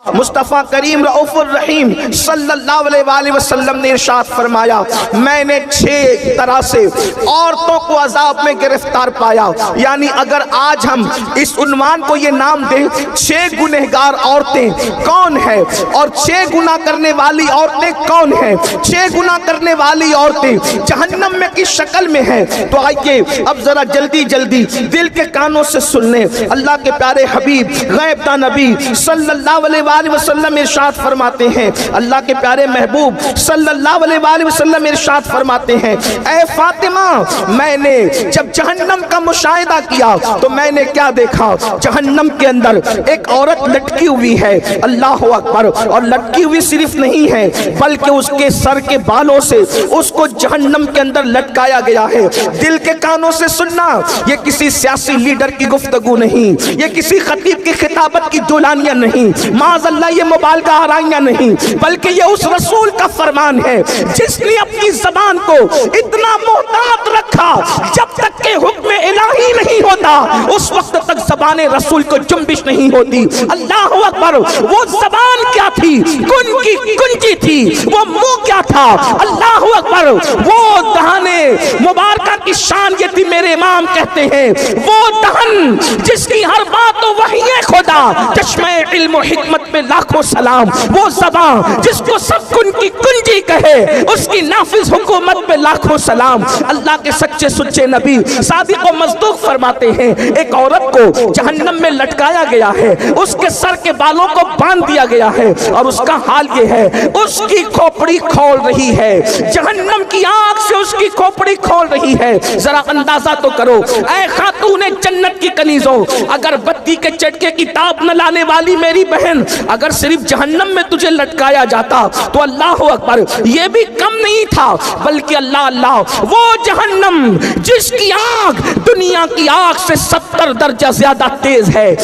مصطفیٰ کریم رؤوف الرحیم صلی اللہ علیہ وسلم نے ارشاد فرمایا، میں نے 6 طرح سے عورتوں کو عذاب میں گرفتار پایا. یعنی اگر آج ہم اس عنوان کو یہ نام دیں 6 گنہگار عورتیں کون ہیں اور 6 گناہ کرنے والی عورتیں کون ہیں، 6 گناہ کرنے والی عورتیں جہنم میں کس شکل میں ہیں، تو آئیے اب ذرا جلدی جلدی دل کے کانوں سے سن لیں. اللہ کے پیارے حبیب غیب دا نبی صلی اللہ علیہ وآلہ وسلم ارشاد فرماتے ہیں، اللہ کے پیارے محبوب صلی اللہ علیہ وآلہ وسلم ارشاد فرماتے ہیں، اے فاطمہ میں نے جب جہنم کا مشاہدہ کیا تو میں نے کیا دیکھا، جہنم کے اندر ایک عورت لٹکی ہوئی ہے، اللہ اکبر، اور لٹکی ہوئی صرف نہیں ہے بلکہ اس کے سر کے بالوں سے اس کو جہنم کے اندر لٹکایا گیا ہے. دل کے کانوں سے سننا، یہ کسی سیاسی لیڈر کی گفتگو نہیں، یہ کسی خطیب کی خطابت کی دولانیاں نہیں، معاذ اللہ یہ مبالغہ آرائیاں نہیں، بلکہ یہ اس رسول کا فرمان ہے جس نے اپنی زبان کو اتنا محتاط رکھا جب تک کہ حکم الہی نہیں ہوتا اس وقت تک زبان رسول کو جنبش نہیں ہوتی. اللہ اکبر، وہ زبان کیا تھی، کن کی کنجی تھی، وہ منہ کیا تھا، اللہ اکبر، وہ دہانے مبارکہ کی شان یہ تھی. میرے امام کہتے ہیں وہ دہن جس کی ہر بات وحی خدا، چشمہ علم و حکمت پہ لاکھوں سلام، وہ زبان جس کو سب کن کی کنجی کہے اس کی نافذ حکومت پہ لاکھوں سلام. اللہ کے سچے سچے نبی صادق و مصدوق فرماتے ہیں ایک عورت کو جہنم میں لٹکایا گیا ہے، اس کے سر کے بالوں کو باندھ دیا گیا ہے اور اس کا حال یہ ہے اس کی کھوپڑی کھول رہی ہے، جہنم کی آگ سے اس کی کھوپڑی کھول رہی ہے. ذرا اندازہ تو کرو اے خاتون جنت کی کنیزوں، اگر بتی کے چٹکے کی تاب نہ لانے والی میری بہن، اگر صرف جہنم میں تجھے لٹکایا جاتا تو اللہ اکبر یہ بھی کم نہیں تھا، بلکہ اللہ اللہ وہ جہنم جس کی آگ دنیا کی آگ سے 70 درجہ زیادہ تیز ہے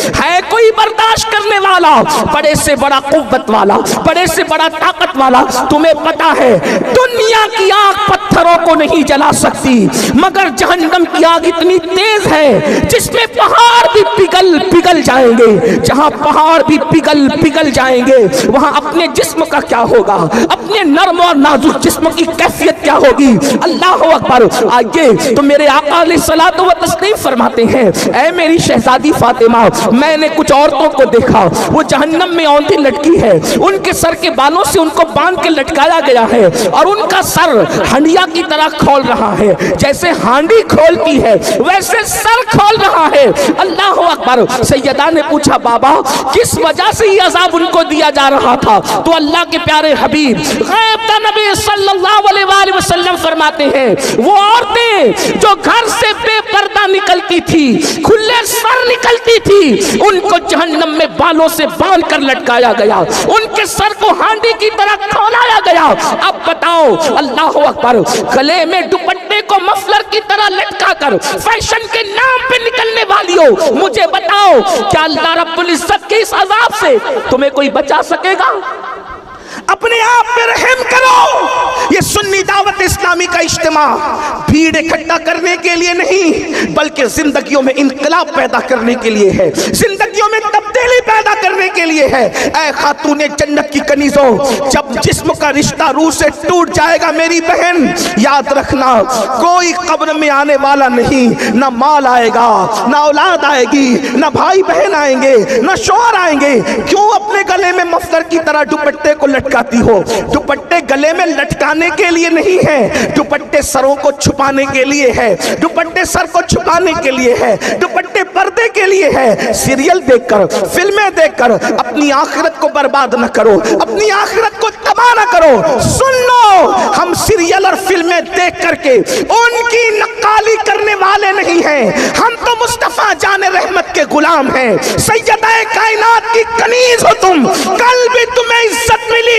کوئی برداشت کرنے والا، بڑے سے بڑا قوت والا، بڑے سے بڑا طاقت والا. تمہیں پتا ہے دنیا کی آگ پتھروں کو نہیں جلا سکتی مگر جہنم کی آگ اتنی تیز ہے جس میں پہاڑ بھی پگھل جائیں گے. جہاں پہاڑ بھی پگھل جائیں گے وہاں اپنے جسم کا کیا ہوگا، اپنے نرم اور نازک جسم کی کیفیت کیا ہوگی. اللہ اکبر. آئیے تو میرے آقا علیہ الصلوۃ والتسلیم فرماتے ہیں اے میری شہزادی فاطمہ، میں نے کچھ عورتوں کو دیکھا وہ جہنم میں اونتی لٹکی ہے، ان کے سر کے بالوں سے ان کو باندھ کے لٹکایا گیا ہے اور ان کا سر ہنڈیا کی طرح کھول رہا ہے، جیسے ہانڈی کھولتی ہے ویسے سر کھول رہا ہے. اللہ اکبر. سیدہ نے پوچھا بابا کس وجہ سے یہ عذاب ان کو دیا جا رہا تھا، تو اللہ کے پیارے حبیب غیب دا نبی صلی اللہ علیہ وآلہ وسلم فرماتے ہیں وہ عورتیں جو گھر سے بے پردہ نکلتی تھی، کھلے سر نکلتی تھی، ان کو جہنم میں بالوں سے باندھ کر لٹکایا گیا، ان کے سر کو ہانڈی کی طرح کھولایا گیا. اب بتاؤ اللہ اکبر، گلے میں دوپٹے کو مفلر کی طرح لٹکا کر فیشن کے نام پہ نکلنے والیوں، مجھے بتاؤ کیا اللہ رب العزت کے اس عذاب سے تمہیں کوئی بچا سکے گا؟ اپنے آپ پہ رحم کرو. یہ سنی دعوت اسلامی کا اجتماع بھیڑ اکٹھا کرنے کے لیے نہیں بلکہ زندگیوں میں انقلاب پیدا کرنے کے لیے ہے، زندگیوں میں تبدیلی پیدا کرنے کے لیے ہے. اے خاتون جنت کی کنیزوں، جب جسم کا رشتہ روح سے ٹوٹ جائے گا میری بہن، یاد رکھنا کوئی قبر میں آنے والا نہیں، نہ مال آئے گا، نہ اولاد آئے گی، نہ بھائی بہن آئیں گے، نہ شوہر آئیں گے. کیوں اپنے گلے میں مفلر کی طرح دوپٹے کو لٹکاتی ہو؟ دوپٹے گلے میں لٹکانے کے لیے نہیں ہے، دوپٹے سروں کو چھپانے کے لیے ہے، دوپٹے سر کو چھپانے کے لیے ہے، دوپٹے پردے کے لیے ہے. سیریل دیکھ کر، فلمیں دیکھ کر اپنی آخرت کو برباد نہ کرو، اپنی آخرت کو تباہ نہ کرو. سن لو، ہم سیریل اور فلمیں دیکھ کر کے ان کی نقالی کرنے والے نہیں ہیں، ہم تو مصطفیٰ جان رحمت کے غلام ہیں. سیدہ کائنات کی کنیز ہو تم، کل بھی تمہیں عزت ملی